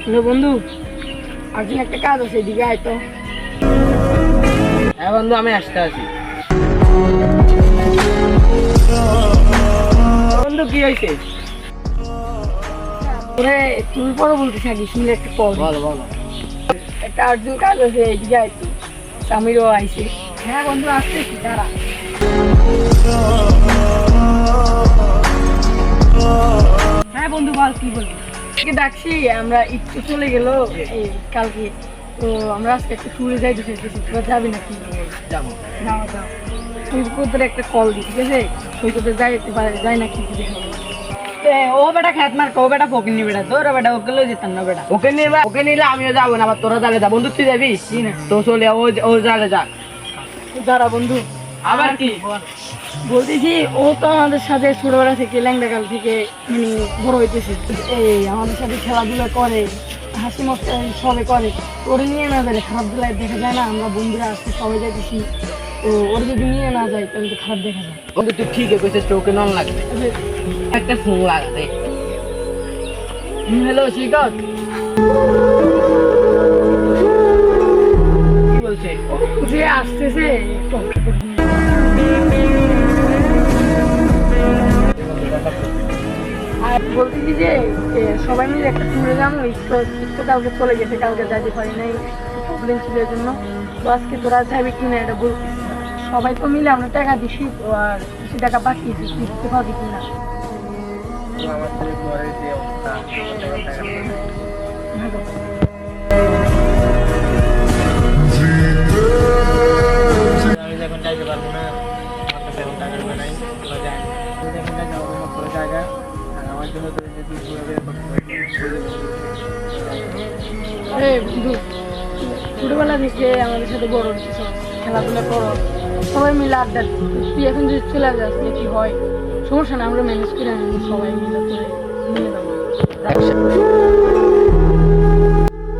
Hello বন্ধু, urgent একটা কাজ আছে, এদিকে আয় তো। হ্যাঁ বন্ধু, আমি আসতে আছি। বন্ধু কি হয়েছে? তোরে তুমি পরে বলতে থাকি, শুনলে একটা কল। বলো বলো। একটা আর্জেন্ট কাজ আছে, এদিকে আয় তো। সামিরও আইছে। হ্যাঁ বন্ধু, আসতেছি, দাঁড়া। হ্যাঁ বন্ধু, বল কি বলবি? ডাকছি, আমরা একটু চলে গেল এই কালকে, তো আমরা আজকে একটা ট্যুরে যাইতে চাইতেছি। তোরা যাবি নাকি? যাবো। যাও যাও, তোদের একটা কল দিই, ঠিক আছে? সৈকতে যাইতে পারে, যাই নাকি দেখো। ও বেটা খেত মার, ও বেটা ফকিনি বেটা, তোর বেটা ওকে লই যেতাম না বেটা। ওকে নিলে আমিও যাবো না, আবার তোরা জালে যা। বন্ধু তুই যাবি না? তো চলে ও জালে যাক। দাঁড়া বন্ধু, আবার কি বলতেছি, ও তো আমাদের সাথে ছোটবেলা থেকে, ল্যাংড়াকাল থেকে মানে বড় হইতেছে, এই আমাদের সাথে খেলাধুলা করে, হাসি মস্তি সবে করে। ওরে নিয়ে না যায়, খারাপ দিলে দেখা যায় না? আমরা বন্ধুরা আসছি, সবাই যাইতেছি, তো ওর যদি নিয়ে না যায় তাহলে তো খারাপ দেখা যায়। বন্ধু তুই ঠিকই কইছিস, তোকে নন লাগবে, একটা ফোন লাগবে। হ্যালো সৈকত, কি বলছে? যে আসতেছে আর বলতেছি যে সবাই মিলে একটা ট্যুরে যাবো। একটু কালকে চলে গেছে, কালকে যাইতে পারি নাই, প্রবলেম ছিল এর জন্য। তো আজকে তোরা যাবি কিনা এটা বলতেছি। সবাই তো মিলে আমরা টাকা দিছি, তো আর কিছু টাকা বাকি দিচ্ছি, দিতে পারবি কিনা? আমাদের ঘরের যে অবস্থা, আমি যখন যাইতে পারবো না, আমার কাছে এখন টাকা নাই, যাই জায়গা। আর আমার জন্য তো যদি বন্ধু, ছোটবেলা থেকে আমাদের সাথে বড় হচ্ছে, খেলাধুলা করো, সবাই মিলে আড্ডা দিই। তুই এখন যদি চলে যাস কি হয়? সমস্যা না, আমরা ম্যানেজ করে আনবো, সবাই মিলে করে নিয়ে যাবো।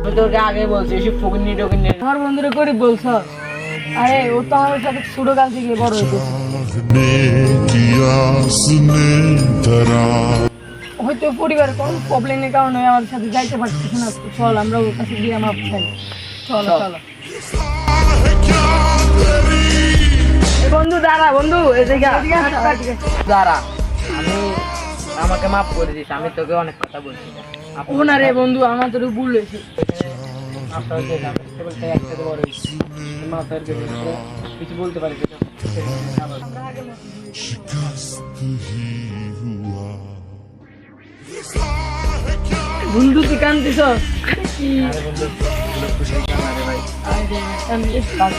আমি তোকে আগে বলছি, এসব ফকিনি টকিনি। আমার বন্ধুরা গরিব বলছ? আরে ও তো আমাদের সাথে ছোটকাল থেকে বড় হয়েছে, হয়তো পরিবারের কোনো প্রবলেমের কারণে আমাদের সাথে যাইতে পারতেছে না। চল আমরা ওর কাছে গিয়ে মাপ চাই। চলো চলো বন্ধু দাঁড়া, বন্ধু এদিকে দাঁড়া। আমি আমাকে মাফ করে দিস, আমি তোকে অনেক কথা বলছি। ও না রে বন্ধু, আমার তোর ভুল হয়েছে। কিছু বলতে পারি বন্ধু তুই কান্দিস কি? ভাই